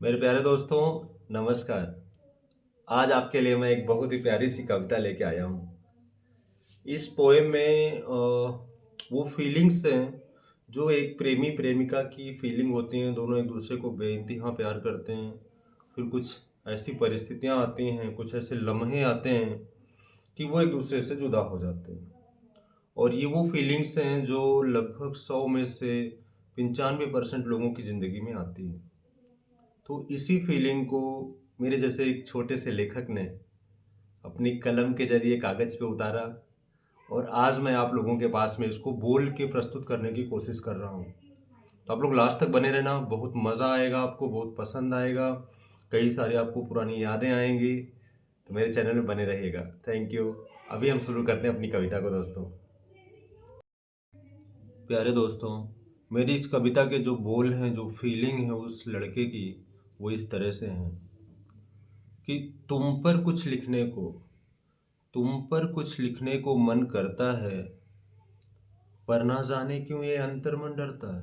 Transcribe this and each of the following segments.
मेरे प्यारे दोस्तों, नमस्कार। आज आपके लिए मैं एक बहुत ही प्यारी सी कविता लेके आया हूँ। इस पोएम में वो फीलिंग्स हैं जो एक प्रेमी प्रेमिका की फीलिंग होती हैं। दोनों एक दूसरे को बेइंतहा प्यार करते हैं। फिर कुछ ऐसी परिस्थितियाँ आती हैं, कुछ ऐसे लम्हे आते हैं कि वो एक दूसरे से जुदा हो जाते हैं। और ये वो फीलिंग्स हैं जो लगभग 100 में से 95% लोगों की ज़िंदगी में आती हैं। तो इसी फीलिंग को मेरे जैसे एक छोटे से लेखक ने अपनी कलम के जरिए कागज पे उतारा और आज मैं आप लोगों के पास में इसको बोल के प्रस्तुत करने की कोशिश कर रहा हूँ। तो आप लोग लास्ट तक बने रहना, बहुत मज़ा आएगा, आपको बहुत पसंद आएगा। कई सारी आपको पुरानी यादें आएंगी। तो मेरे चैनल में बने रहिएगा। Thank you. अभी हम शुरू करते हैं अपनी कविता को दोस्तों। प्यारे दोस्तों, मेरी इस कविता के जो बोल हैं, जो फीलिंग है उस लड़के की, वो इस तरह से हैं कि तुम पर कुछ लिखने को मन करता है, पर ना जाने क्यों ये अंतर्मन डरता है।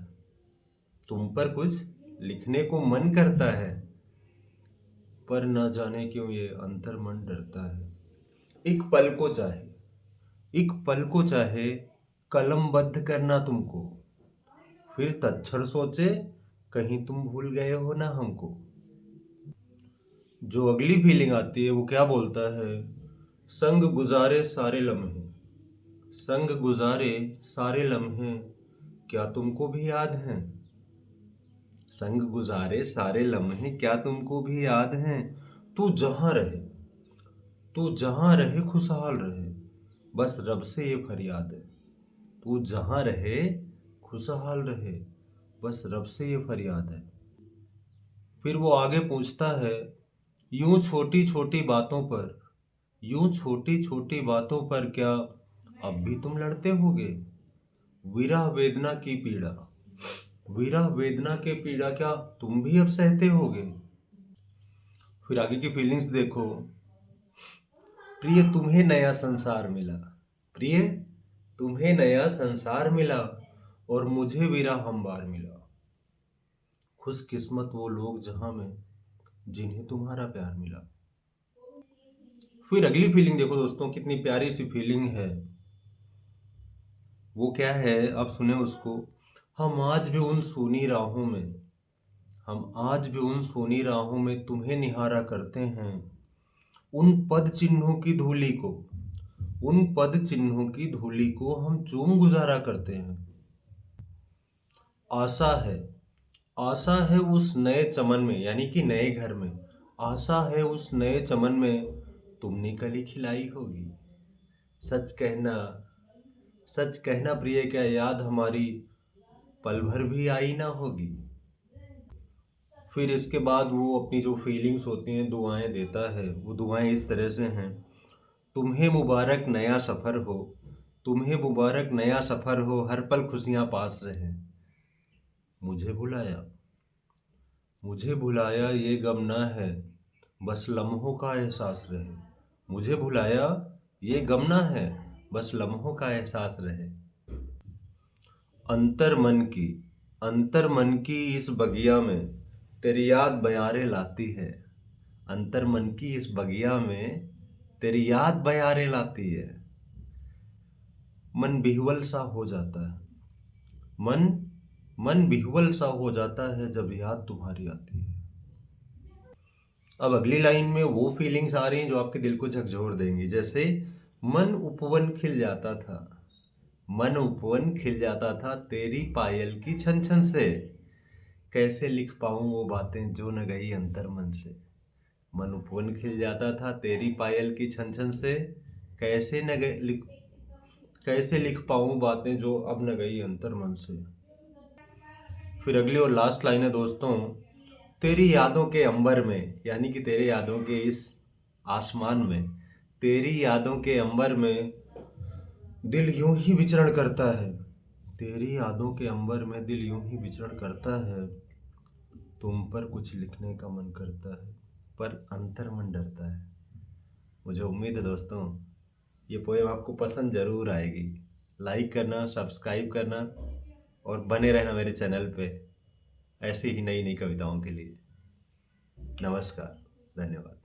तुम पर कुछ लिखने को मन करता है, पर ना जाने क्यों ये अंतर्मन डरता है। एक पल को चाहे एक पल को चाहे कलमबद्ध करना तुमको, फिर तत्क्षण सोचे कहीं तुम भूल गए हो ना हमको। जो अगली फीलिंग आती है वो क्या बोलता है, संग गुजारे सारे लम्हे, संग गुजारे सारे लम्हे, क्या तुमको भी याद हैं। संग गुजारे सारे लम्हे क्या तुमको भी याद हैं। तू जहां रहे तू जहां रहे खुशहाल रहे, बस रब से ये फरियाद है। तू जहां रहे खुशहाल रहे, बस रब से ये फरियाद है। फिर वो आगे पूछता है, यूं छोटी छोटी बातों पर यूं छोटी छोटी बातों पर क्या अब भी तुम लड़ते होगे। विरह वेदना की पीड़ा विरह वेदना के पीड़ा क्या तुम भी अब सहते होगे। फिर आगे की फीलिंग्स देखो, प्रिय तुम्हें नया संसार मिला, प्रिय तुम्हें नया संसार मिला, और मुझे विरह हमवार मिला। खुशकिस्मत वो लोग जहां में जिन्हें तुम्हारा प्यार मिला। फिर अगली फीलिंग देखो दोस्तों, कितनी प्यारी सी फीलिंग है। वो क्या है, आप सुने उसको। हम आज भी उन सूनी राहों में हम आज भी उन सोनी राहों में तुम्हें निहारा करते हैं। उन पद चिन्हों की धूली को उन पद चिन्हों की धूली को हम चूम गुजारा करते हैं। आशा है आशा है उस नए चमन में, यानी कि नए घर में। आशा है उस नए चमन में तुमने कली खिलाई होगी। सच कहना सच कहना प्रिय, क्या याद हमारी पल भर भी आई ना होगी। फिर इसके बाद वो अपनी जो फीलिंग्स होती हैं दुआएं देता है। वो दुआएं इस तरह से हैं, तुम्हें मुबारक नया सफ़र हो, तुम्हें मुबारक नया सफ़र हो, हर पल खुशियाँ पास रहे। मुझे भुलाया मुझे भुलाया ये गम ना है, बस लम्हों का एहसास रहे। मुझे भुलाया ये गम ना है, बस लम्हों का एहसास रहे। अंतर मन की अंतर मन की इस बगिया में तेरी याद बयारे लाती है। अंतर मन की इस बगिया में तेरी याद बयारे लाती है। मन बिहवल सा हो जाता है मन मन बिहवल सा हो जाता है जब याद तुम्हारी आती है। अब अगली लाइन में वो फीलिंग्स आ रही हैं जो आपके दिल को झकझोर देंगी। जैसे मन उपवन खिल जाता था मन उपवन खिल जाता था तेरी पायल की छन छन से। कैसे लिख पाऊं वो बातें जो न गई अंतर मन से। मन उपवन खिल जाता था तेरी पायल की छन छन से। कैसे न गए लिख कैसे लिख पाऊं बातें जो अब न गई अंतर मन से। फिर अगली और लास्ट लाइन है दोस्तों, तेरी यादों के अंबर में, यानी कि तेरे यादों के इस आसमान में, तेरी यादों के अंबर में दिल यूं ही विचरण करता है। तेरी यादों के अंबर में दिल यूं ही विचरण करता है। तुम पर कुछ लिखने का मन करता है, पर अंतर मन डरता है। मुझे उम्मीद है दोस्तों ये पोएम आपको पसंद जरूर आएगी। लाइक करना, सब्सक्राइब करना और बने रहना मेरे चैनल पे ऐसी ही नई नई कविताओं के लिए। नमस्कार, धन्यवाद।